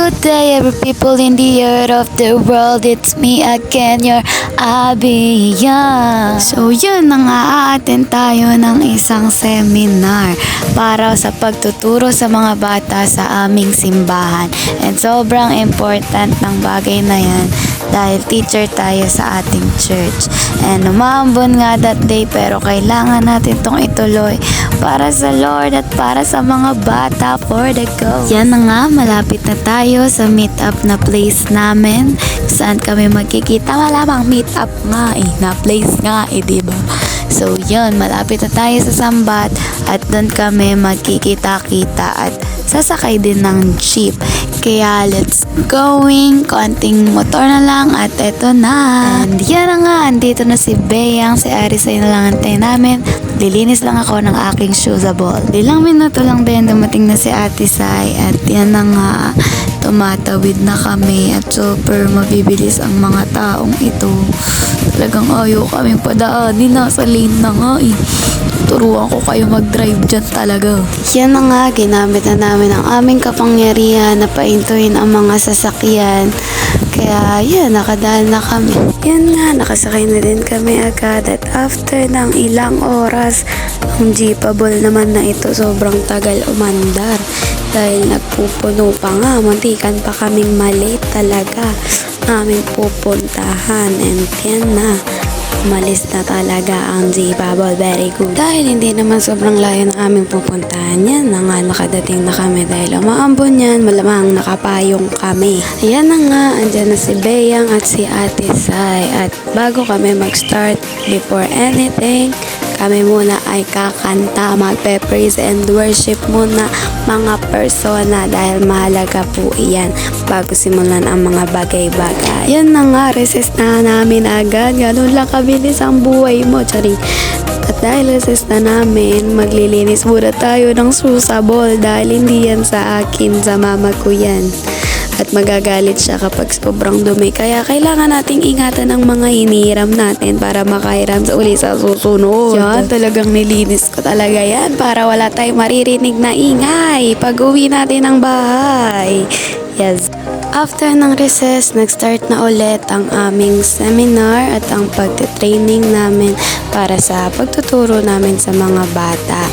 Good day, every people in the earth of the world. It's me again, your Abia. So yun, nang-a-attend tayo ng isang seminar para sa pagtuturo sa mga bata sa aming simbahan. And sobrang important ng bagay na yan dahil teacher tayo sa ating church. And umaambon nga that day, pero kailangan natin tong ituloy para sa Lord at para sa mga bata for the go. Yan na nga, malapit na tayo sa meet-up na place namin. Saan kami magkikita? Malamang meet-up nga na place nga diba? So yun, malapit na tayo sa Sambat at doon kami magkikita-kita at sasakay din ng jeep. Kaya let's going, konting motor na lang at eto na. And yan na nga, andito na si Beyang, si Arisay na lang antay namin. Lilinis lang ako ng aking shoesable. Ilang minuto lang din dumating na si Ate Sai at yan na nga, tumatawid na kami at super mabibilis ang mga taong ito. Talagang ayaw kaming padaanin, nasa lane na nga Turuan ko kayo mag-drive dyan talaga. Yan na nga, ginamit na namin ang aming kapangyarihan na paintuin ang mga sasakyan. Kaya yan, nakadaan na kami. Yan nga, nakasakay na din kami agad at after ng ilang oras, ang jeepable naman na ito sobrang tagal umandar. Dahil nagpupuno pa nga, muntikan pa kaming mali talaga aming pupuntahan. And yan na, umalis na talaga ang jeepable. Very good. Dahil hindi naman sobrang layo ng aming pupuntahan, yan na nga, nakadating na kami dahil umaambon yan, malamang nakapayong kami. Ayan na nga, andyan na si Beyang at si Ate Sai. At bago kami mag-start, before anything, kami muna ay kakanta, magpe-praise and worship muna mga persona dahil mahalaga po iyan bago simulan ang mga bagay-bagay. Yan na nga, resist na namin agad. Ganun lang kabilis ang buhay mo, charing. At dahil resist na namin, maglilinis muna tayo ng susabol dahil hindi yan sa akin, sa mama ko yan. At magagalit siya kapag sobrang dumi. Kaya kailangan nating ingatan ang mga hinihiram natin para makahiram sa uli sa susunod. Yan, talagang nilinis ko talaga yan para wala tayong maririnig na ingay pag uwi natin ng bahay. Yes. After ng recess, nag-start na ulit ang aming seminar at ang pagte-training namin para sa pagtuturo namin sa mga bata.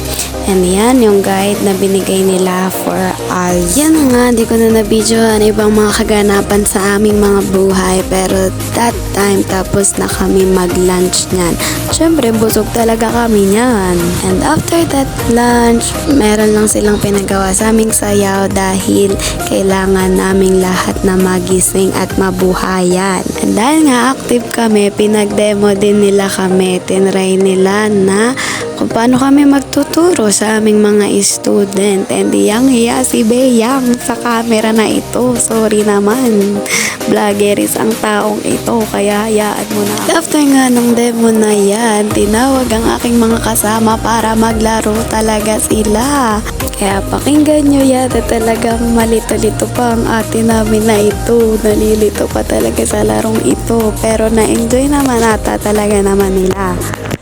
And yan, yung guide na binigay nila for us. Yan nga, di ko na na-videoan ibang mga kaganapan sa aming mga buhay. Pero that time, tapos na kami mag-lunch niyan. Siyempre, busog talaga kami niyan. And after that lunch, meron lang silang pinagawa sa aming sayaw dahil kailangan naming lahat na magising at mabuhayan. And dahil nga active kami, pinag-demo din nila kami. Tinry nila na kung paano kami magtuturo sa aming mga student. And hiyang-hiya si Beyang sa camera na ito. Sorry naman. Vloggeris ang taong ito, kaya hayaan mo na. After nga ng demo na yan, tinawag ang aking mga kasama para maglaro talaga sila. Kaya pakinggan nyo yata, talagang malito-lito pa ang ate namin na ito. Nalilito pa talaga sa larong ito. Pero na-enjoy naman ata talaga naman nila.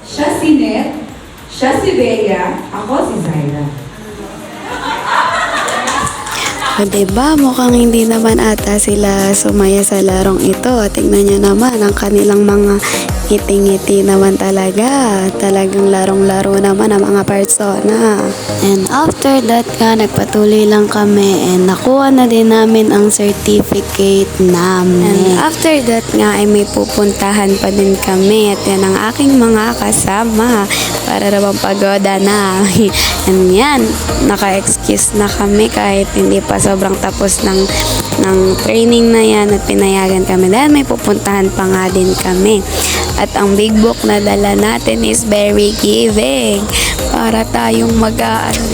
Siya si Net, siya si Bea, ako si Zaira. O diba, mukhang hindi naman ata sila sumaya sa larong ito. Tingnan nyo naman, ang kanilang mga ngiti-ngiti naman talaga. Talagang larong-laro naman ang mga persona. And after that nga, nagpatuloy lang kami and nakuha na din namin ang certificate namin. And after that nga, ay may pupuntahan pa din kami at yan ang aking mga kasama para naman pagoda na. And yan, naka-excuse na kami kahit hindi pa sobrang tapos ng training na yan at pinayagan kami dahil may pupuntahan pa nga din kami. At ang big book na dala natin is very giving. Para tayong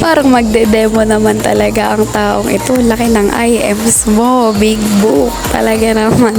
parang magde-demo naman talaga ang taong ito. Laki ng IMs mo, big book. Talaga naman.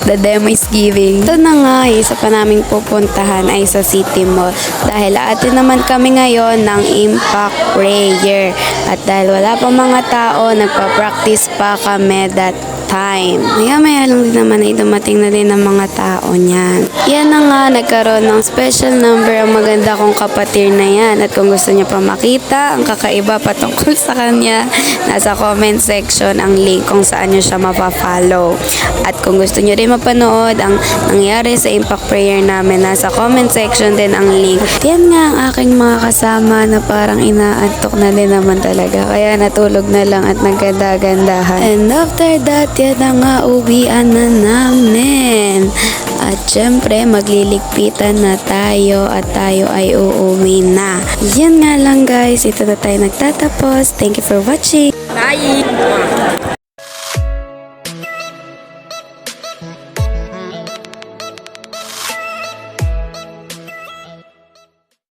The demo is giving. Ito na nga, isa pa naming pupuntahan ay sa City Mall. Dahil atin naman kami ngayon ng impact prayer. At dahil wala pa mga tao, nagpa-practice pa kami that time. Maya lang din naman ay dumating na din ang mga tao niyan. Yan na nga, nagkaroon ng special number ang maganda kong kapatid na yan. At kung gusto niyo pa makita ang kakaiba patungkol sa kanya, nasa comment section ang link kung saan niyo siya mapafollow. At kung gusto niyo rin mapanood ang nangyari sa impact prayer namin, nasa comment section din ang link. Yan nga ang aking mga kasama na parang inaantok na din naman talaga. Kaya natulog na lang at nagganda-gandahan. And after that, yan na nga, uwian na namin. At syempre, magliligpitan na tayo at tayo ay uuwi na. Yan nga lang guys, ito na tayo nagtatapos. Thank you for watching. Bye!